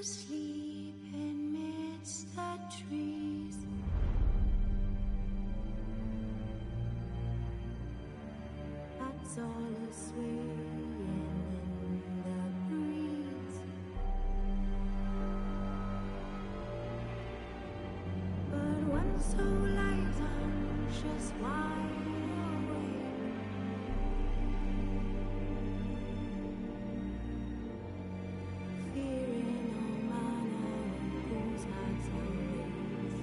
asleep amidst the trees. That's all a swaying in the breeze. But when soul lies anxious, wide awake, fearing all manner of fools' hearts and ways.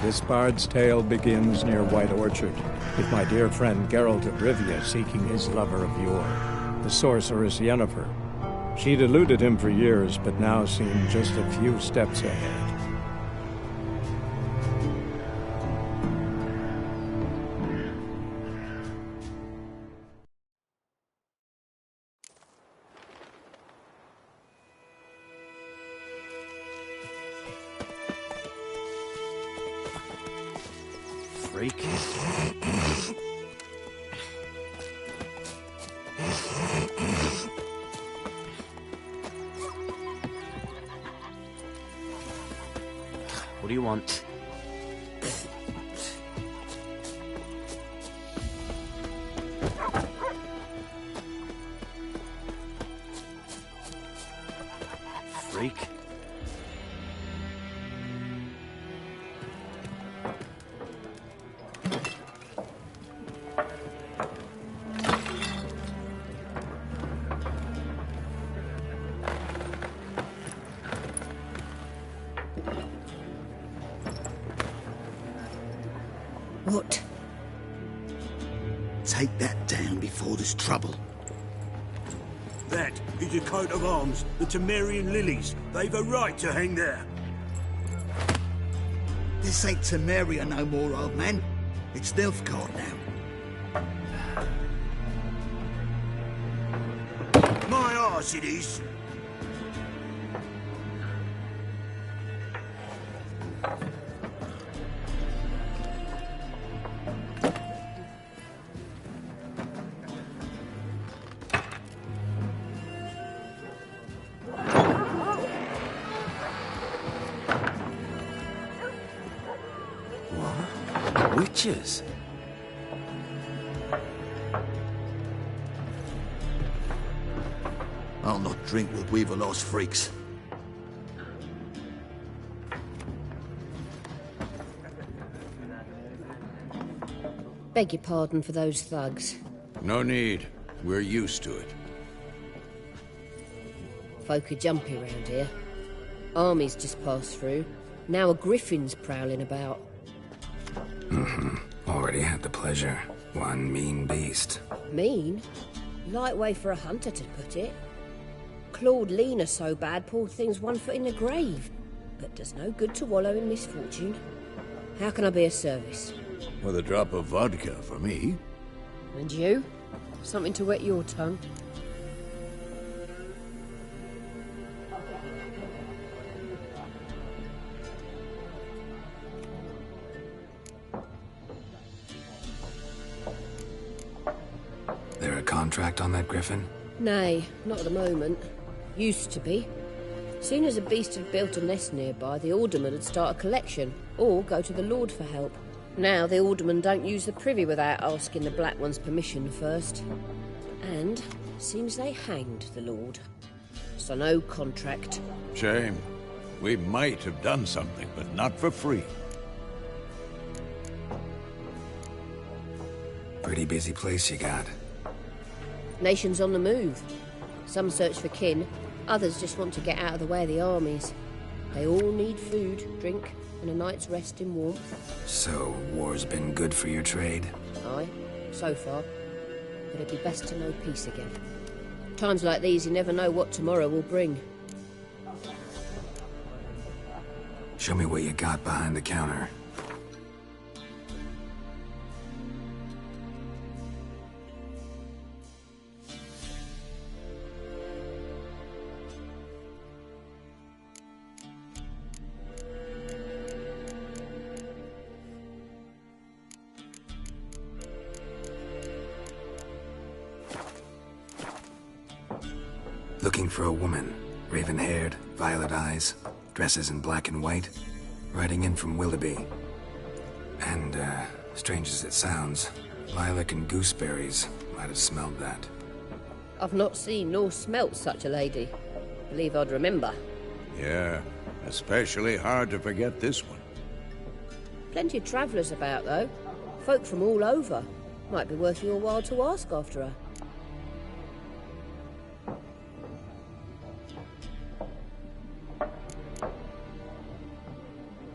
This bard's tale begins near White Orchard, with my dear friend Geralt of Rivia seeking his lover of yore, the sorceress Yennefer. She'd eluded him for years, but now seemed just a few steps ahead. Freak. What do you want? Freak. What? Take that down before there's trouble. That is a coat of arms, the Temerian lilies. They've a right to hang there. This ain't Temeria no more, old man. It's Nilfgaard now. My arse it is. Witches? I'll not drink with Weaverlost freaks. Beg your pardon for those thugs. No need. We're used to it. Folk are jumpy round here. Armies just passed through. Now a griffin's prowling about. Already had the pleasure. One mean beast. Mean? Light way for a hunter to put it. Clawed Lena so bad, poor thing's 1 foot in the grave. But does no good to wallow in misfortune. How can I be of service? With a drop of vodka for me. And you? Something to wet your tongue? There a contract on that griffin? Nay, not at the moment. Used to be. Soon as a beast had built a nest nearby, the alderman would start a collection, or go to the Lord for help. Now the alderman don't use the privy without asking the Black One's permission first. And seems they hanged the Lord. So no contract. Shame. We might have done something, but not for free. Pretty busy place you got. Nations on the move. Some search for kin, others just want to get out of the way of the armies. They all need food, drink, and a night's rest in warmth. So, war's been good for your trade? Aye, so far. But it'd be best to know peace again. Times like these, you never know what tomorrow will bring. Show me what you got behind the counter. Looking for a woman. Raven-haired, violet eyes, dresses in black and white, riding in from Willoughby. And, strange as it sounds, lilac and gooseberries might have smelled that. I've not seen nor smelt such a lady. Believe I'd remember. Yeah, especially hard to forget this one. Plenty of travellers about, though. Folk from all over. Might be worth your while to ask after her.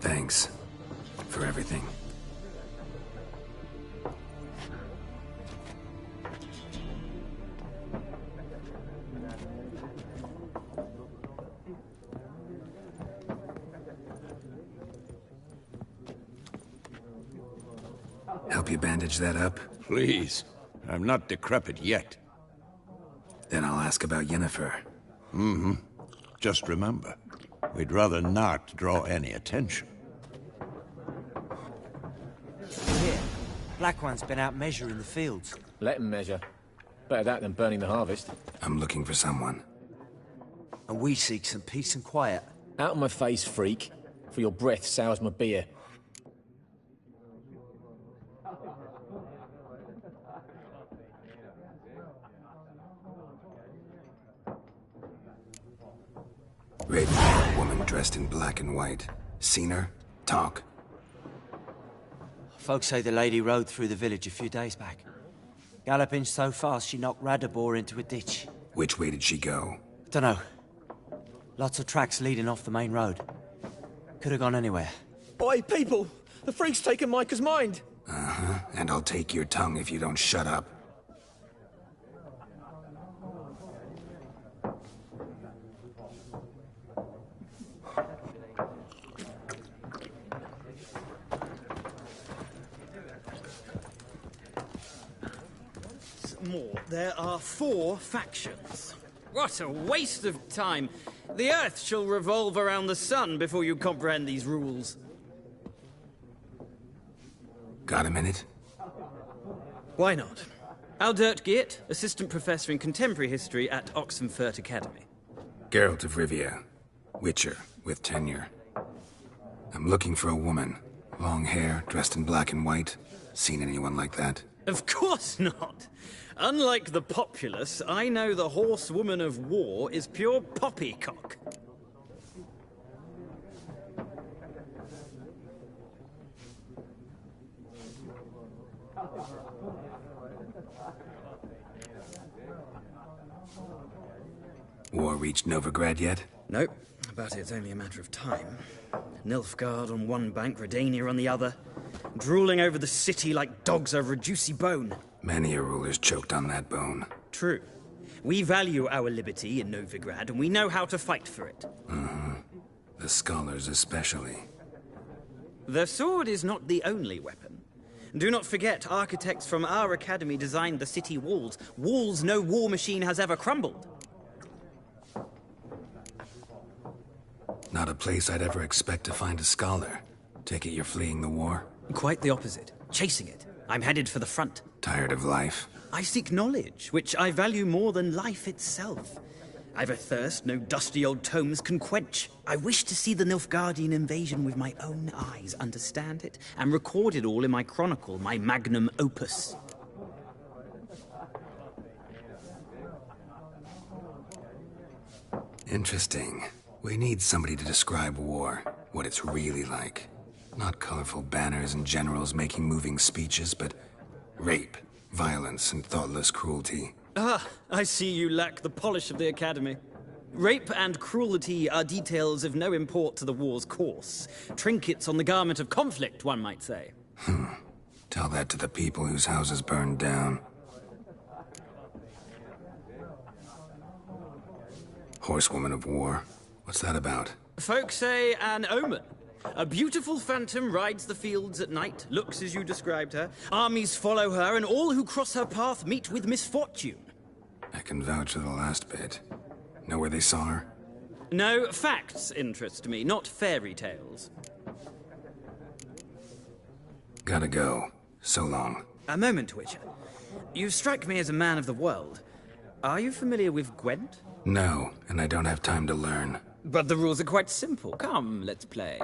Thanks for everything. Help you bandage that up? Please, I'm not decrepit yet. Then I'll ask about Yennefer. Mm-hmm. Just remember, we'd rather not draw any attention. Here, Black One's been out measuring the fields. Let him measure. Better that than burning the harvest. I'm looking for someone. And we seek some peace and quiet. Out of my face, freak. For your breath sours my beer. Raven, woman dressed in black and white. Seen her? Talk. Folks say the lady rode through the village a few days back. Galloping so fast she knocked Radabor into a ditch. Which way did she go? Dunno. Lots of tracks leading off the main road. Could have gone anywhere. Oi, people! The freak's taken Micah's mind! Uh-huh. And I'll take your tongue if you don't shut up. More. There are 4 factions. What a waste of time. The Earth shall revolve around the sun before you comprehend these rules. Got a minute? Why not? Aldert Geert, Assistant Professor in Contemporary History at Oxenfurt Academy. Geralt of Rivia. Witcher, with tenure. I'm looking for a woman. Long hair, dressed in black and white. Seen anyone like that? Of course not. Unlike the populace, I know the horsewoman of war is pure poppycock. War reached Novigrad yet? Nope, but it's only a matter of time. Nilfgaard on one bank, Redania on the other, drooling over the city like dogs over a juicy bone. Many a ruler's choked on that bone. True. We value our liberty in Novigrad, and we know how to fight for it. The scholars especially. The sword is not the only weapon. Do not forget, architects from our academy designed the city walls. Walls no war machine has ever crumbled. Not a place I'd ever expect to find a scholar. Take it you're fleeing the war? Quite the opposite. Chasing it. I'm headed for the front. Tired of life? I seek knowledge, which I value more than life itself. I've a thirst no dusty old tomes can quench. I wish to see the Nilfgaardian invasion with my own eyes, understand it, and record it all in my chronicle, my magnum opus. Interesting. We need somebody to describe war, what it's really like. Not colorful banners and generals making moving speeches, but rape, violence, and thoughtless cruelty. Ah, I see you lack the polish of the academy. Rape and cruelty are details of no import to the war's course. Trinkets on the garment of conflict, one might say. Tell that to the people whose houses burned down. Horsewoman of war. What's that about? Folk say an omen. A beautiful phantom rides the fields at night, looks as you described her. Armies follow her, and all who cross her path meet with misfortune. I can vouch for the last bit. Know where they saw her? No, facts interest me, not fairy tales. Gotta go. So long. A moment, Witcher. You strike me as a man of the world. Are you familiar with Gwent? No, and I don't have time to learn. But the rules are quite simple. Come, let's play.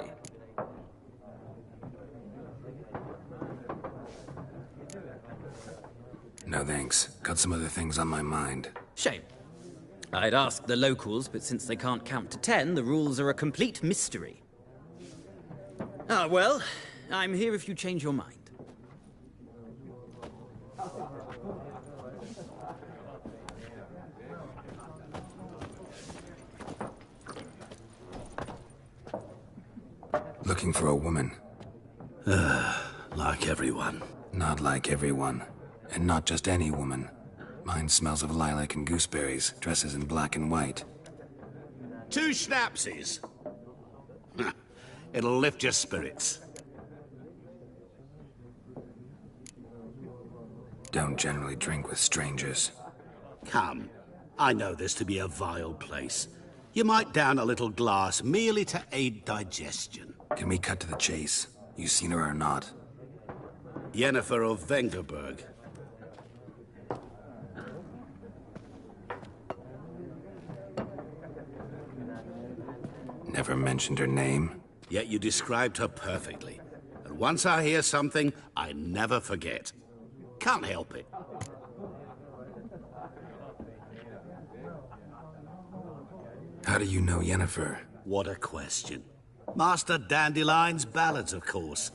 No thanks. Got some other things on my mind. Shame. I'd ask the locals, but since they can't count to 10, the rules are a complete mystery. Ah, well, I'm here if you change your mind. Looking for a woman. Like everyone. Not like everyone. And not just any woman. Mine smells of lilac and gooseberries, dresses in black and white. 2 schnapsies. It'll lift your spirits. Don't generally drink with strangers. Come. I know this to be a vile place. You might down a little glass merely to aid digestion. Can we cut to the chase? You seen her or not? Yennefer of Vengerberg. Never mentioned her name. Yet you described her perfectly. And once I hear something, I never forget. Can't help it. How do you know Yennefer? What a question. Master Dandelion's ballads, of course.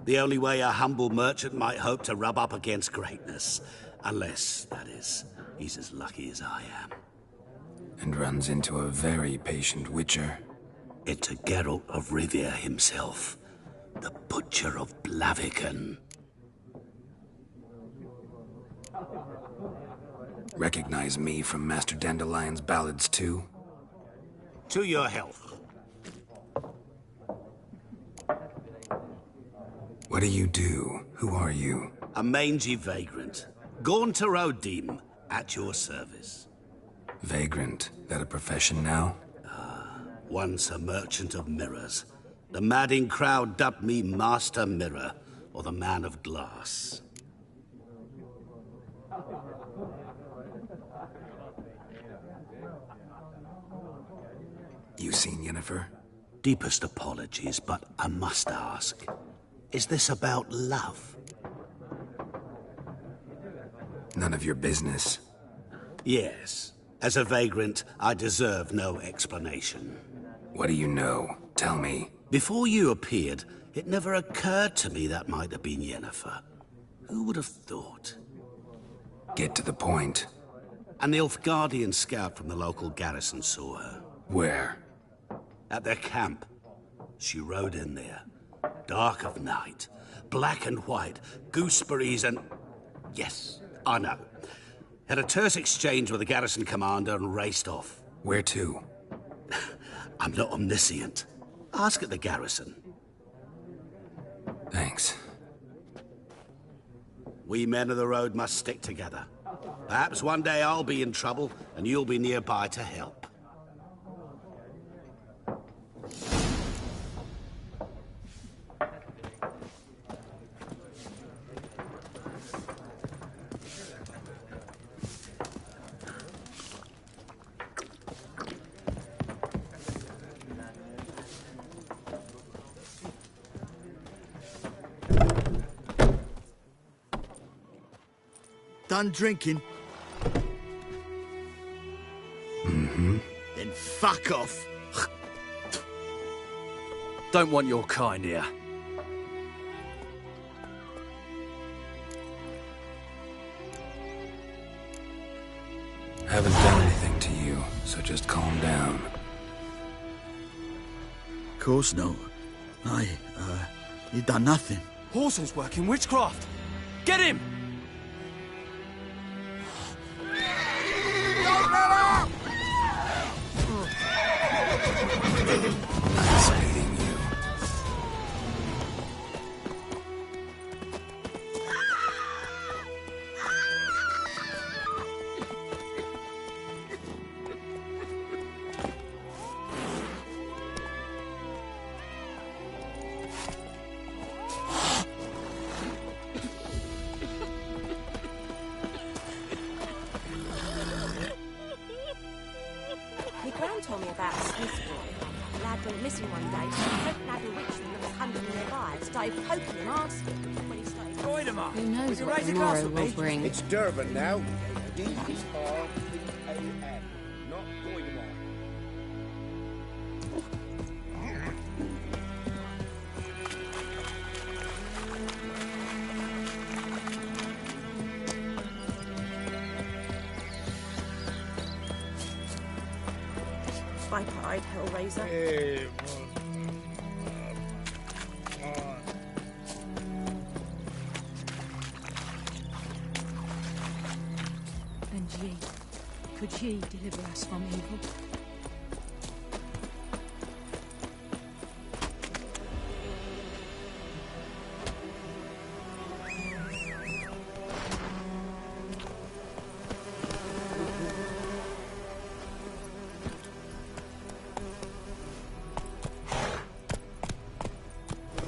The only way a humble merchant might hope to rub up against greatness. Unless, that is, he's as lucky as I am. And runs into a very patient witcher. Into Geralt of Rivia himself. The Butcher of Blaviken. Recognize me from Master Dandelion's ballads, too? To your health. What do you do? Who are you? A mangy vagrant. Gaunter Odim, at your service. Vagrant. That a profession now? Once a merchant of mirrors. The madding crowd dubbed me Master Mirror, or the Man of Glass. You seen Yennefer? Deepest apologies, but I must ask. Is this about love? None of your business. Yes. As a vagrant, I deserve no explanation. What do you know? Tell me. Before you appeared, it never occurred to me that might have been Yennefer. Who would have thought? Get to the point. A Nilfgaardian scout from the local garrison saw her. Where? At their camp. She rode in there. Dark of night. Black and white. Gooseberries and... Yes, I know. Had a terse exchange with the garrison commander and raced off. Where to? I'm not omniscient. Ask at the garrison. Thanks. We men of the road must stick together. Perhaps one day I'll be in trouble and you'll be nearby to help. Done drinking? Mm-hmm. Then fuck off. Don't want your kind here. Haven't done anything to you, so just just calm down. Of course not. He done nothing. Horson's working witchcraft. Get him! Speeding you. My gran told me about a Smith boy. The lad went missing one day, so the head lad of Witchey that was hunting nearby started poking him asking when he started... Join him up! Who knows what tomorrow will bring? It's Durban now. D-R-B-A-N, not Goyamar. Viper-eyed Hellraiser. And ye, could ye deliver us from evil?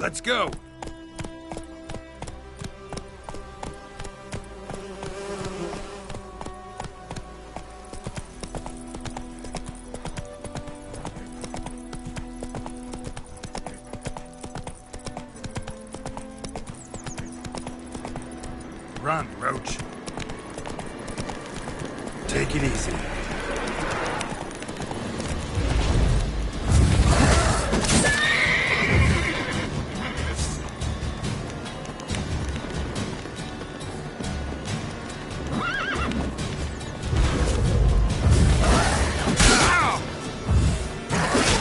Let's go! Run, Roach. Take it easy.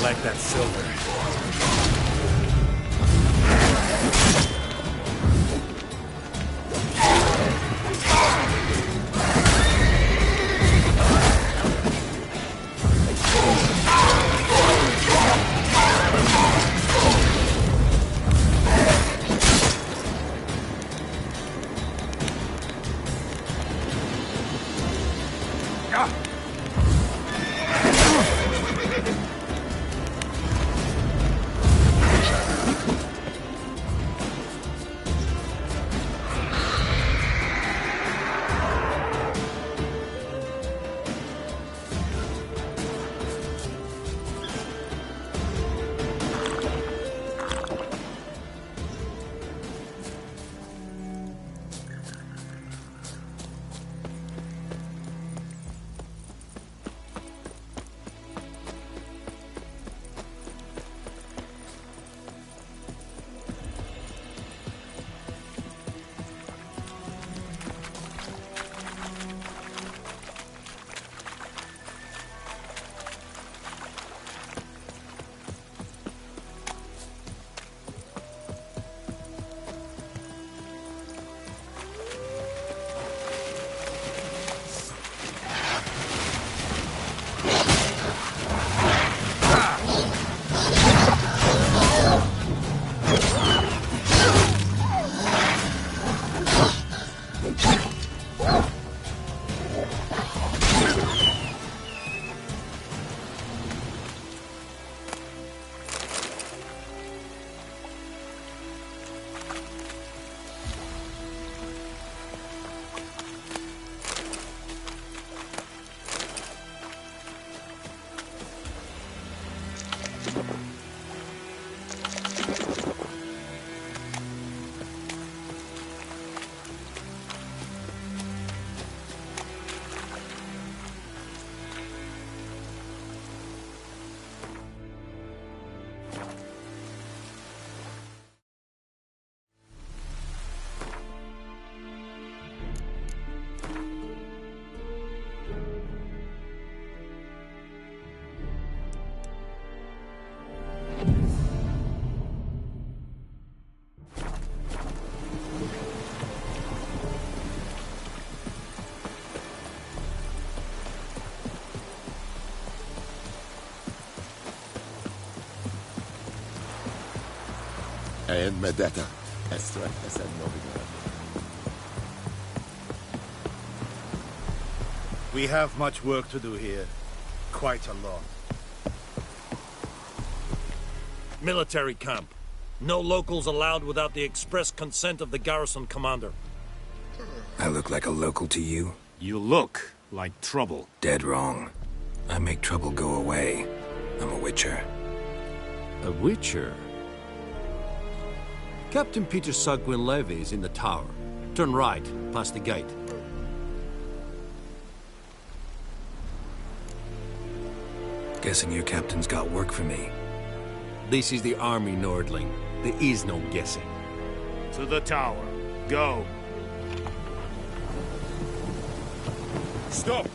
Like that silver. En medeta. Esto es el novigrado. We have much work to do here. Quite a lot. Military camp. No locals allowed without the express consent of the garrison commander. I look like a local to you? You look like trouble. Dead wrong. I make trouble go away. I'm a witcher. A witcher? Captain Peter Sagwin Levy is in the tower. Turn right, past the gate. Guessing your captain's got work for me. This is the army, Nordling. There is no guessing. To the tower. Go. Stop!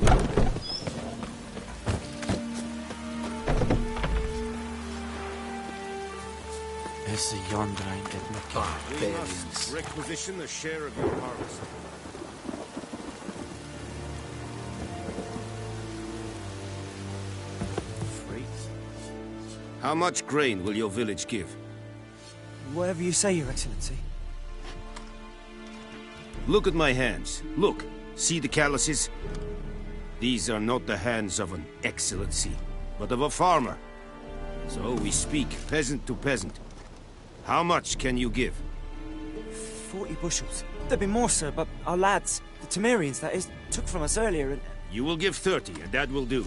Is the yonder ain't get me We must requisition a share of your harvest. How much grain will your village give? Whatever you say, Your Excellency. Look at my hands. Look. See the calluses? These are not the hands of an excellency, but of a farmer. So we speak peasant to peasant. How much can you give? 40 bushels. There'd be more, sir, but our lads, the Temerians, that is, took from us earlier and... You will give 30, and that will do.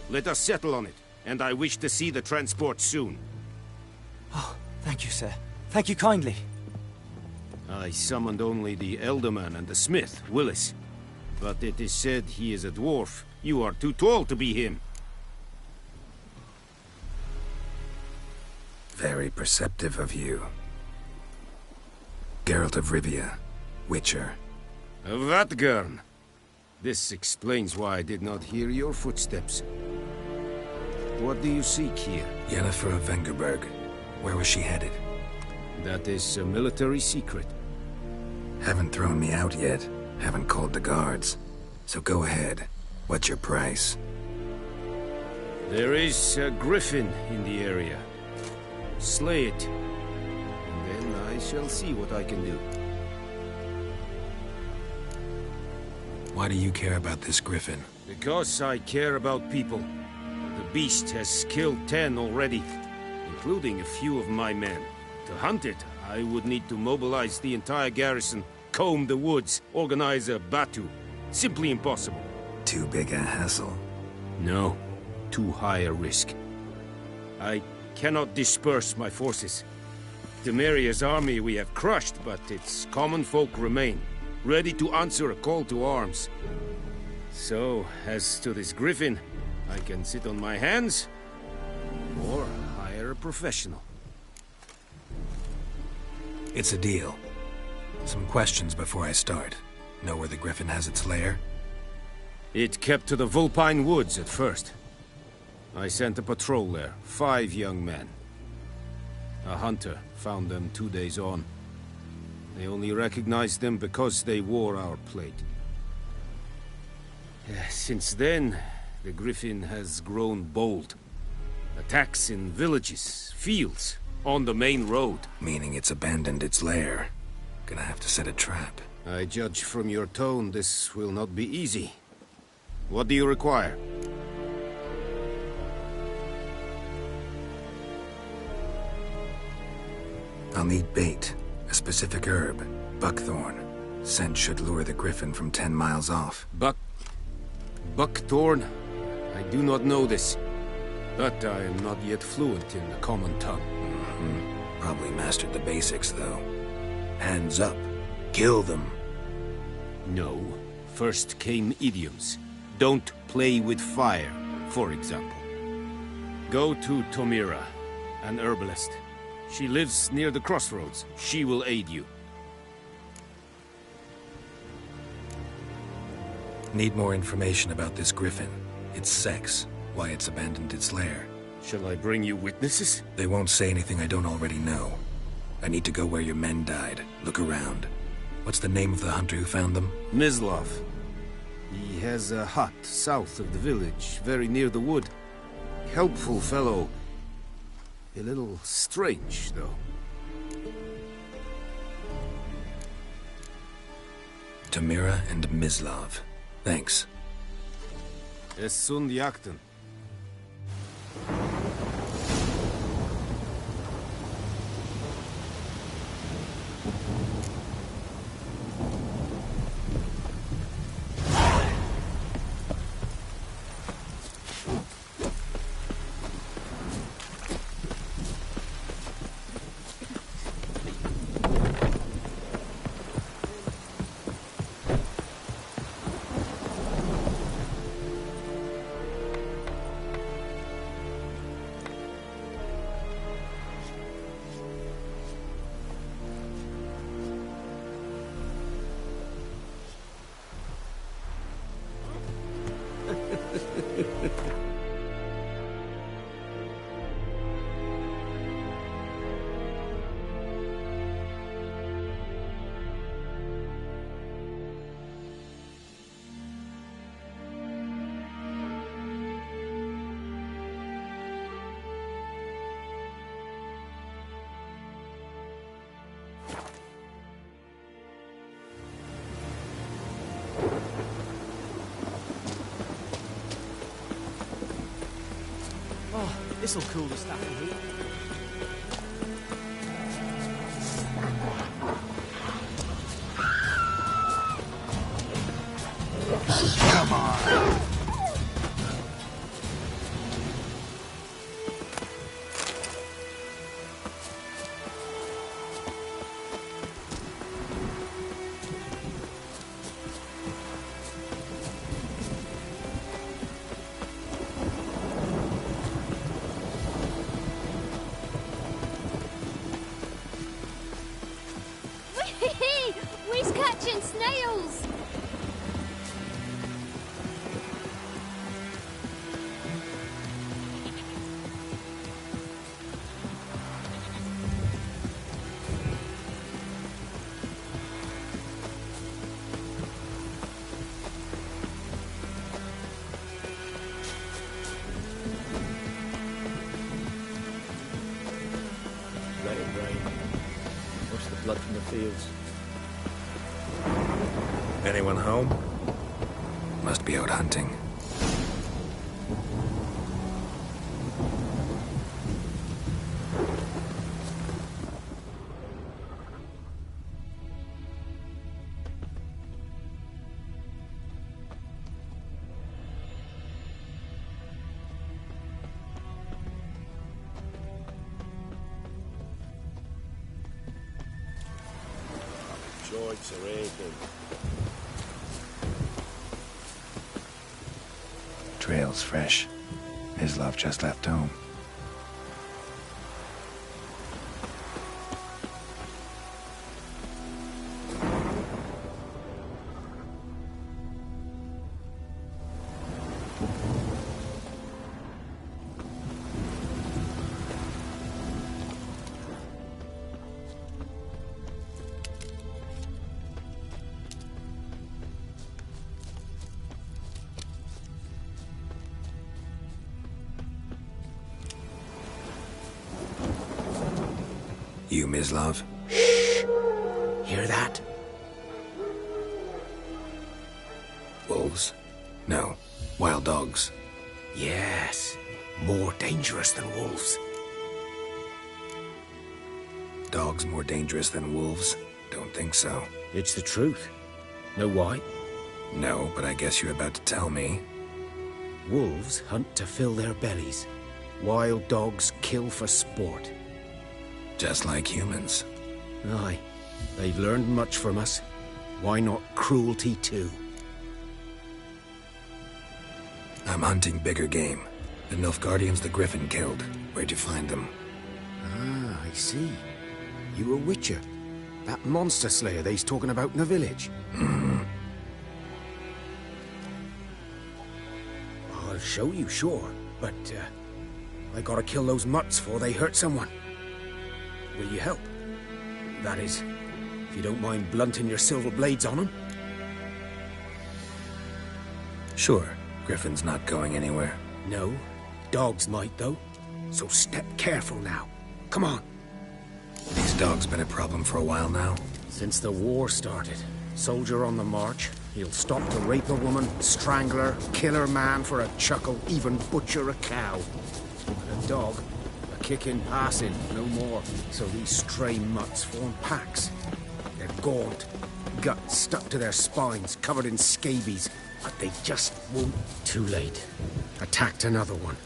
Let us settle on it, and I wish to see the transport soon. Oh, thank you, sir. Thank you kindly. I summoned only the Elderman and the smith, Willis. But it is said he is a dwarf. You are too tall to be him. Very perceptive of you. Geralt of Rivia, Witcher. Vatgern. This explains why I did not hear your footsteps. What do you seek here? Yennefer of Vengerberg. Where was she headed? That is a military secret. Haven't thrown me out yet. Haven't called the guards. So go ahead. What's your price? There is a griffin in the area. Slay it. And then I shall see what I can do. Why do you care about this griffin? Because I care about people. The beast has killed 10 already, including a few of my men. To hunt it, I would need to mobilize the entire garrison, comb the woods, organize a batu. Simply impossible. Too big a hassle? No. Too high a risk. I cannot disperse my forces. Temeria's army we have crushed, but its common folk remain, ready to answer a call to arms. So, as to this griffin, I can sit on my hands, or hire a professional. It's a deal. Some questions before I start. Know where the griffin has its lair? It kept to the Vulpine Woods at first. I sent a patrol there, 5 young men. A hunter found them 2 days on. They only recognized them because they wore our plate. Since then, the griffin has grown bold. Attacks in villages, fields, on the main road. Meaning it's abandoned its lair. Gonna have to set a trap. I judge from your tone this will not be easy. What do you require? I'll need bait, a specific herb, buckthorn. Scent should lure the griffin from 10 miles off. Buckthorn? I do not know this. But I am not yet fluent in the common tongue. Probably mastered the basics, though. Hands up. Kill them. No. First came idioms. Don't play with fire, for example. Go to Tomira, an herbalist. She lives near the crossroads. She will aid you. Need more information about this griffin. Its sex, why it's abandoned its lair. Shall I bring you witnesses? They won't say anything I don't already know. I need to go where your men died. Look around. What's the name of the hunter who found them? Mislav. He has a hut south of the village, very near the wood. Helpful fellow. A little strange, though. Tamira and Mislav. Thanks. Es sunt jakten. This'll cool the stuff in here. Come on! We's catching snails! Let it rain. Wash the blood from the fields. Anyone home? Must be out hunting. Joints are aching. Trail's fresh. Mislav just left home. You, Mislav? Shh! Hear that? Wolves? No. Wild dogs. Yes. More dangerous than wolves. Dogs more dangerous than wolves? Don't think so. It's the truth. Know why? No, but I guess you're about to tell me. Wolves hunt to fill their bellies. Wild dogs kill for sport. Just like humans. Aye. They've learned much from us. Why not cruelty too? I'm hunting bigger game. The Nilfgaardians the Griffin killed. Where'd you find them? Ah, I see. You a Witcher. That monster slayer they's talking about in the village. Mm-hmm. I'll show you, sure. But, I gotta kill those mutts before they hurt someone. Will you help? That is, if you don't mind blunting your silver blades on them. Sure. Griffin's not going anywhere. No. Dogs might, though. So step careful now. Come on. These dogs been a problem for a while now? Since the war started. Soldier on the march. He'll stop to rape a woman, strangle her, kill her man for a chuckle, even butcher a cow. But a dog, a kick in passing, no more. So these stray mutts form packs. They're gaunt, guts stuck to their spines, covered in scabies. But they just won't. Too late. Attacked another one.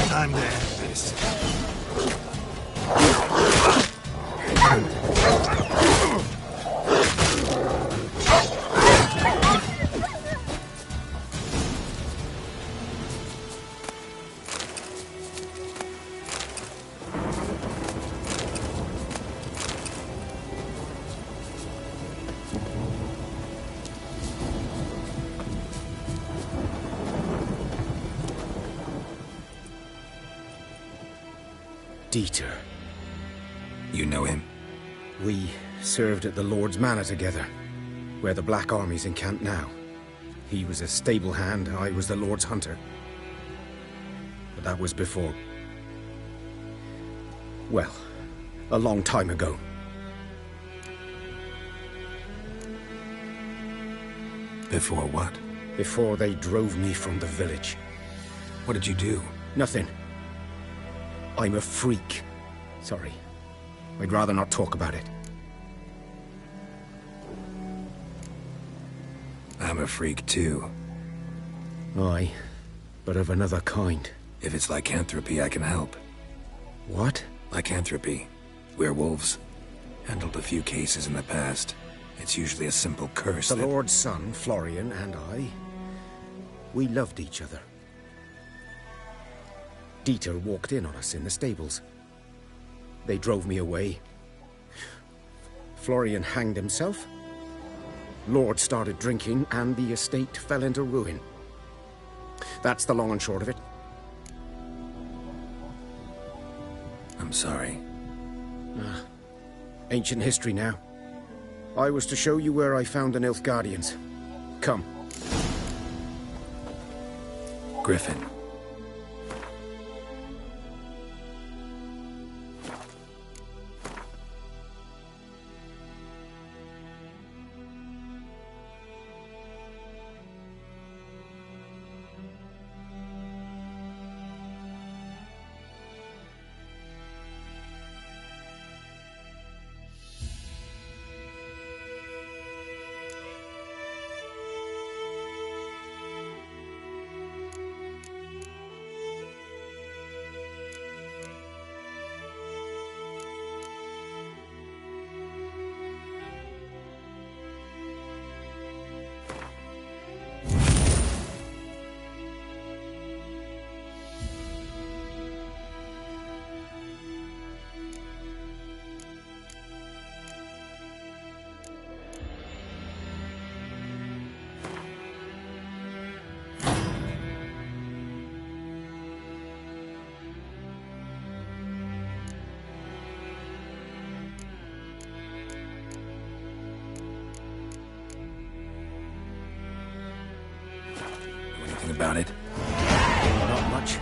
Time to end this. Dieter. You know him? We served at the Lord's Manor together, where the Black Army's encamped now. He was a stable hand, I was the Lord's hunter. But that was before... well, a long time ago. Before what? Before they drove me from the village. What did you do? Nothing. I'm a freak. Sorry. I'd rather not talk about it. I'm a freak too. Aye, but of another kind. If it's lycanthropy, I can help. What? Lycanthropy. Werewolves. Handled a few cases in the past. It's usually a simple curse The Lord's son, Florian, and I... we loved each other. Dieter walked in on us in the stables. They drove me away. Florian hanged himself. Lord started drinking, and the estate fell into ruin. That's the long and short of it. I'm sorry. Ancient history now. I was to show you where I found the Nilfgaardians. Come. Griffin. About it? Not much.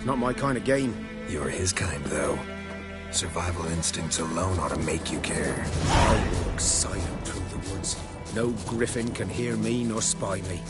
Not my kind of game. You're his kind, though. Survival instincts alone ought to make you care. I walk silent through the woods. No griffin can hear me nor spy me.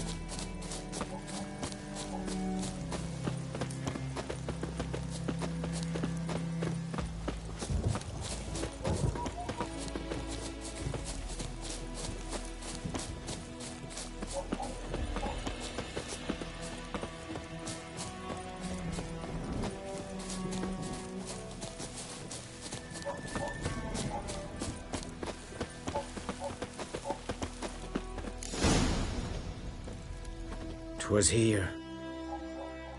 Was here.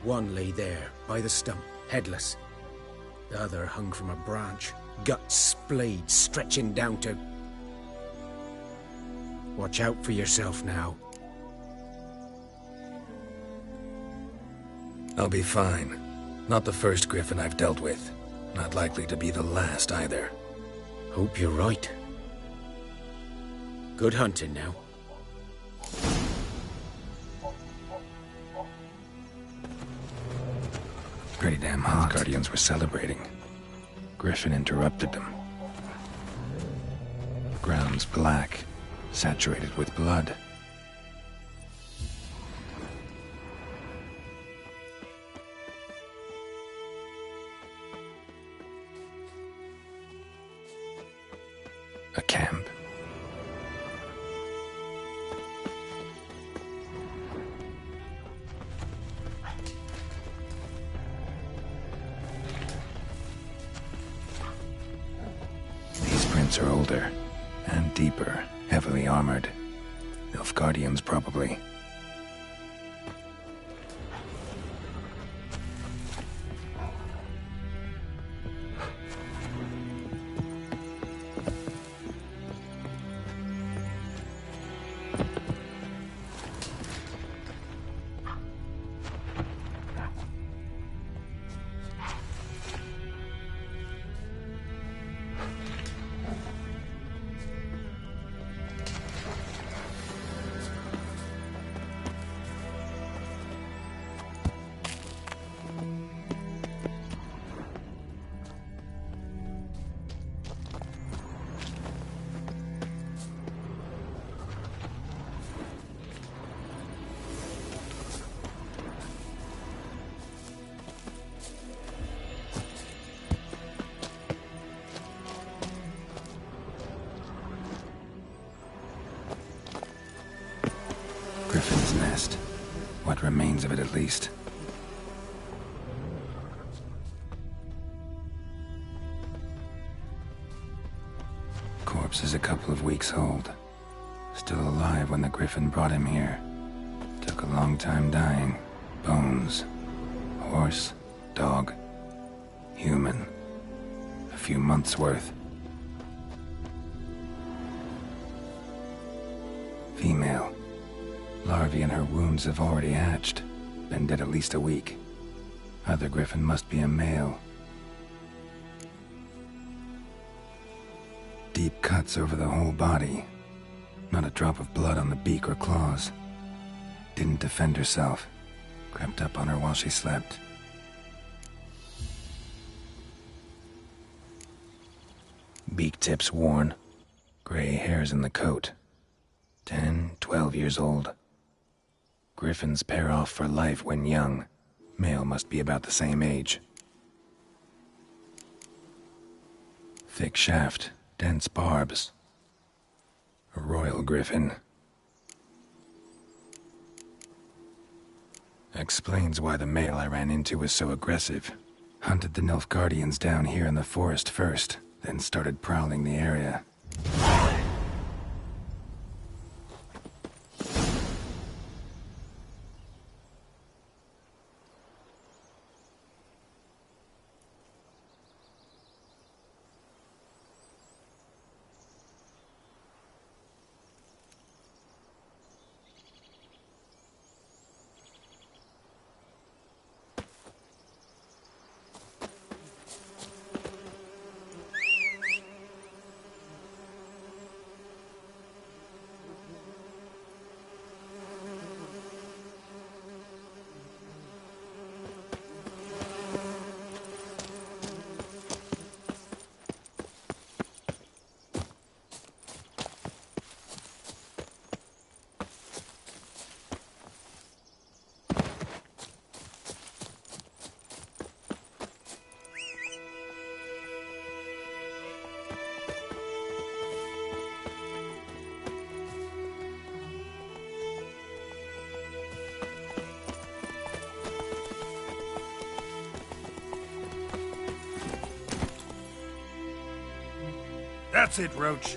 One lay there, by the stump, headless. The other hung from a branch, guts splayed, stretching down to... Watch out for yourself now. I'll be fine. Not the first griffin I've dealt with. Not likely to be the last, either. Hope you're right. Good hunting now. Pretty damn hot. The Guardians were celebrating. Griffin interrupted them. The ground's black, saturated with blood. A camp. These prints are older and deeper, heavily armored. Nilfgaardians, probably. Griffin's nest. What remains of it, at least. Corpse is a couple of weeks old. Still alive when the Griffin brought him here. Took a long time dying. Bones. Horse. Dog. Human. A few months' worth. Female. Larvae in her wounds have already hatched. Been dead at least a week. Other Griffin must be a male. Deep cuts over the whole body. Not a drop of blood on the beak or claws. Didn't defend herself. Crept up on her while she slept. Beak tips worn. Gray hairs in the coat. 10, 12 years old. Griffins pair off for life when young. Male must be about the same age. Thick shaft, dense barbs. A royal griffin. Explains why the male I ran into was so aggressive. Hunted the Nilfgaardians down here in the forest first, then started prowling the area. That's it, Roach.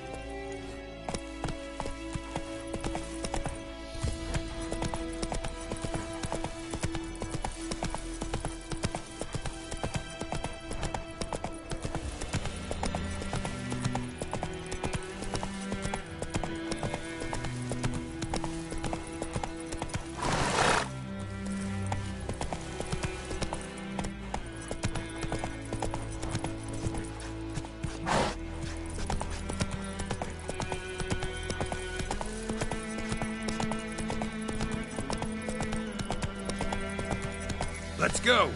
Let's go.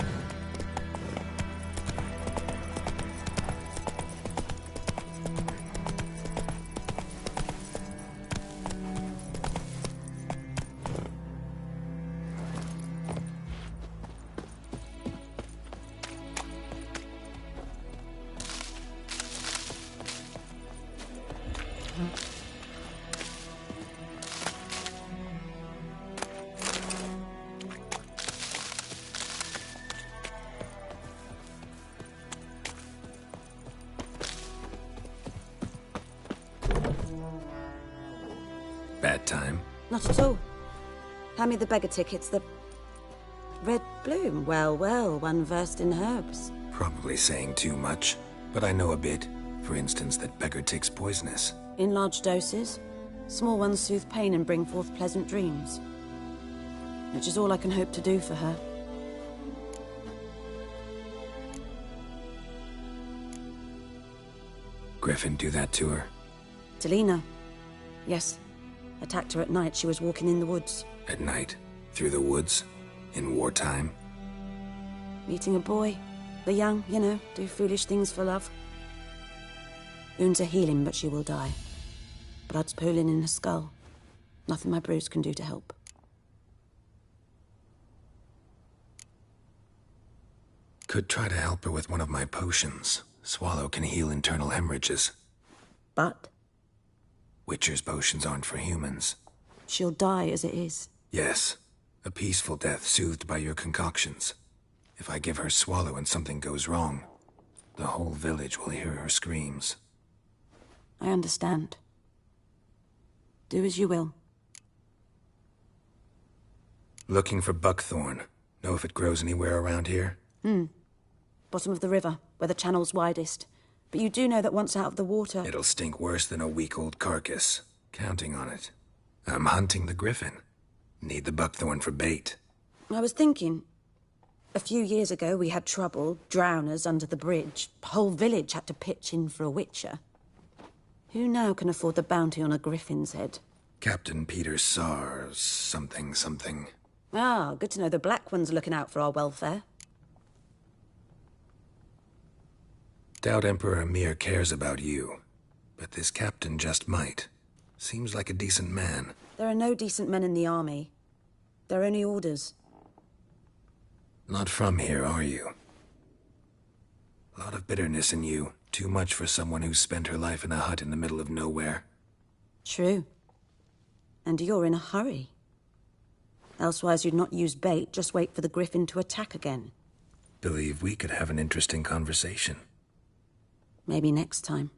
that time. Not at all. Hand me the beggar tickets, the... Red bloom. Well, well, one versed in herbs. Probably saying too much, but I know a bit. For instance, that beggar tick's poisonous. In large doses. Small ones soothe pain and bring forth pleasant dreams. Which is all I can hope to do for her. Griffin do that to her? Delina. Yes. Attacked her at night. She was walking in the woods. At night? Through the woods? In wartime? Meeting a boy. The young, you know, do foolish things for love. Wounds are healing, but she will die. Blood's pooling in her skull. Nothing my bruise can do to help. Could try to help her with one of my potions. Swallow can heal internal hemorrhages. But? Witcher's potions aren't for humans. She'll die as it is. Yes. A peaceful death soothed by your concoctions. If I give her Swallow and something goes wrong, the whole village will hear her screams. I understand. Do as you will. Looking for buckthorn. Know if it grows anywhere around here? Bottom of the river, where the channel's widest. But you do know that once out of the water... It'll stink worse than a week-old carcass. Counting on it. I'm hunting the griffin. Need the buckthorn for bait. I was thinking... A few years ago, we had trouble, drowners under the bridge. The whole village had to pitch in for a witcher. Who now can afford the bounty on a griffin's head? Captain Peter Sars, something. Ah, good to know the Black One's looking out for our welfare. Doubt Emperor Emir cares about you. But this captain just might. Seems like a decent man. There are no decent men in the army. They're only orders. Not from here, are you? A lot of bitterness in you. Too much for someone who's spent her life in a hut in the middle of nowhere. True. And you're in a hurry. Elsewise you'd not use bait, just wait for the griffin to attack again. Believe we could have an interesting conversation. Maybe next time.